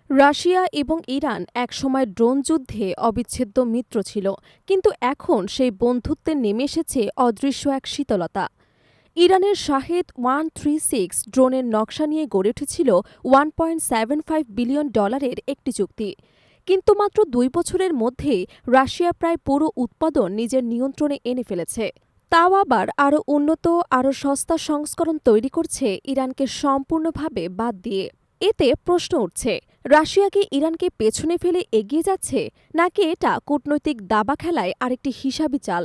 Russia এবং Iran একসময় drone যুদ্ধে অবিচ্ছেদ্য মিত্র ছিল, কিন্তু এখন সেই বন্ধুত্বে নেমে এসেছে অদৃশ্য এক শীতলতা। ইরানের শাহেদ 136 ড্রোনের নকশা নিয়ে গড়ে উঠেছিল $1.75 বিলিয়ন একটি চুক্তি, কিন্তু মাত্র 2 বছরের মধ্যেই রাশিয়া প্রায় পুরো উৎপাদন নিজের নিয়ন্ত্রণে এনে ফেলেছে। তাও আবার আরও উন্নত, আরও সস্তা সংস্করণ তৈরি করছে ইরানকে সম্পূর্ণভাবে বাদ দিয়ে। এতে প্রশ্ন উঠছে, রাশিয়া কি ইরানকে পেছনে ফেলে এগিয়ে যাচ্ছে, নাকি এটা কূটনৈতিক দাবা খেলায় আরেকটি হিসাবি চাল?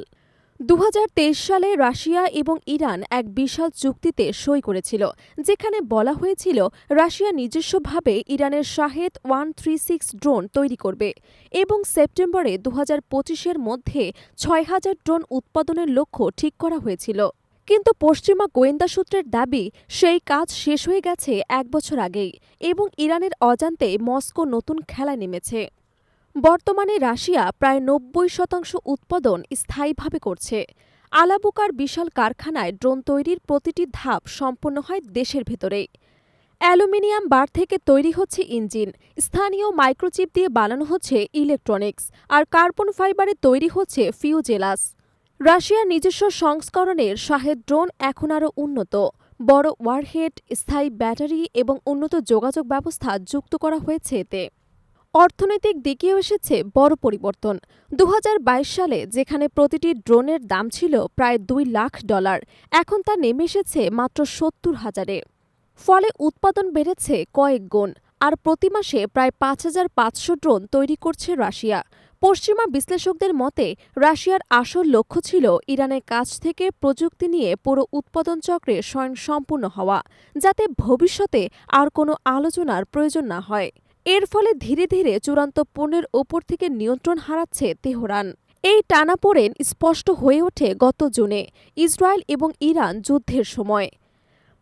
2023 সালে রাশিয়া এবং ইরান এক বিশাল চুক্তিতে সই করেছিল, যেখানে বলা হয়েছিল রাশিয়া নিজস্বভাবে ইরানের শাহেদ 136 ড্রোন তৈরি করবে এবং সেপ্টেম্বরে 2025-এর মধ্যে 6,000 ড্রোন উৎপাদনের লক্ষ্য ঠিক করা হয়েছিল। কিন্তু পশ্চিমা গোয়েন্দা সূত্রের দাবি, সেই কাজ শেষ হয়ে গেছে 1 বছর আগেই এবং ইরানের অজান্তে মস্কো নতুন খেলায় নেমেছে। বর্তমানে রাশিয়া প্রায় 90% উৎপাদন স্থায়ীভাবে করছে। আলাবুকার বিশাল কারখানায় ড্রোন তৈরির প্রতিটি ধাপ সম্পন্ন হয় দেশের ভেতরেই। অ্যালুমিনিয়াম বার থেকে তৈরি হচ্ছে ইঞ্জিন, স্থানীয় মাইক্রোচিপ দিয়ে বানানো হচ্ছে ইলেকট্রনিক্স, আর কার্বন ফাইবারে তৈরি হচ্ছে ফিউজেলাস। রাশিয়ার নিজস্ব সংস্করণের শাহেদ ড্রোন এখন আরও উন্নত, বড় ওয়ারহেড, স্থায়ী ব্যাটারি এবং উন্নত যোগাযোগ ব্যবস্থা যুক্ত করা হয়েছে এতে। অর্থনৈতিক দিকেও এসেছে বড় পরিবর্তন। 2022 সালে যেখানে প্রতিটি ড্রোনের দাম ছিল প্রায় $2 লাখ, এখন তা নেমে এসেছে মাত্র 70,000-এ। ফলে উৎপাদন বেড়েছে কয়েক গুণ, আর প্রতি মাসে প্রায় 5,500 ড্রোন তৈরি করছে রাশিয়া। পশ্চিমা বিশ্লেষকদের মতে, রাশিয়ার আসল লক্ষ্য ছিল ইরানের কাছ থেকে প্রযুক্তি নিয়ে পুরো উৎপাদন চক্রে স্বয়ংসম্পূর্ণ হওয়া, যাতে ভবিষ্যতে আর কোনো আলোচনার প্রয়োজন না হয়। এর ফলে ধীরে ধীরে চূড়ান্ত পণ্যের ওপর থেকে নিয়ন্ত্রণ হারাচ্ছে তেহরান। এই টানাপোড়েন স্পষ্ট হয়ে ওঠে গত জুনে ইসরায়েল এবং ইরান যুদ্ধের সময়।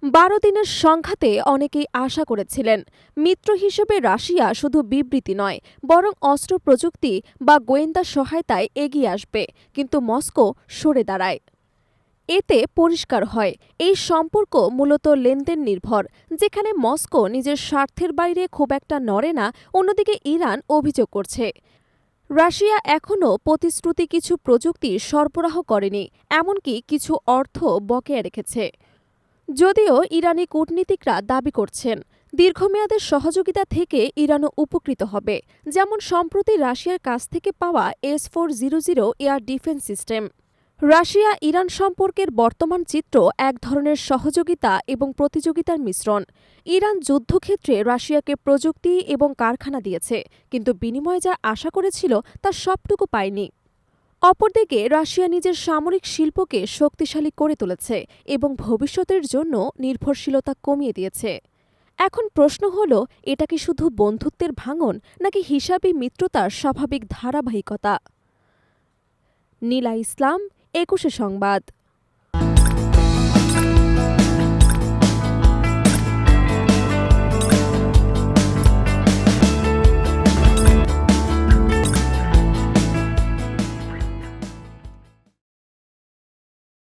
12 দিনের সংঘাতে অনেকেই আশা করেছিলেন মিত্র হিসেবে রাশিয়া শুধু বিবৃতি নয়, বরং অস্ত্র প্রযুক্তি বা গোয়েন্দা সহায়তায় এগিয়ে আসবে, কিন্তু মস্কো সরে দাঁড়ায়। এতে পরিষ্কার হয়, এই সম্পর্ক মূলত লেনদেন নির্ভর, যেখানে মস্কো নিজের স্বার্থের বাইরে খুব একটা নড়ে না। অন্যদিকে ইরান অভিযোগ করছে রাশিয়া এখনও প্রতিশ্রুতি কিছু প্রযুক্তি সরবরাহ করেনি, এমনকি কিছু অর্থ বকেয়া রেখেছে। যদিও ইরানি কূটনীতিকরা দাবি করছেন দীর্ঘমেয়াদের সহযোগিতা থেকে ইরানও উপকৃত হবে, যেমন সম্প্রতি রাশিয়ার কাছ থেকে পাওয়া S-400 air defence system. Russia Iran সম্পর্কের বর্তমান চিত্র এক ধরনের সহযোগিতা এবং প্রতিযোগিতার মিশ্রণ। ইরান যুদ্ধক্ষেত্রে রাশিয়াকে প্রযুক্তি এবং কারখানা দিয়েছে, কিন্তু বিনিময়ে যা আশা করেছিল তার সবটুকু পায়নি। অপরদিকে রাশিয়া নিজের সামরিক শিল্পকে শক্তিশালী করে তুলেছে এবং ভবিষ্যতের জন্য নির্ভরশীলতা কমিয়ে দিয়েছে। এখন প্রশ্ন হল, এটা কি শুধু বন্ধুত্বের ভাঙন, নাকি হিসাবি মিত্রতার স্বাভাবিক ধারাবাহিকতা? নীলা ইসলাম, 21 সংবাদ।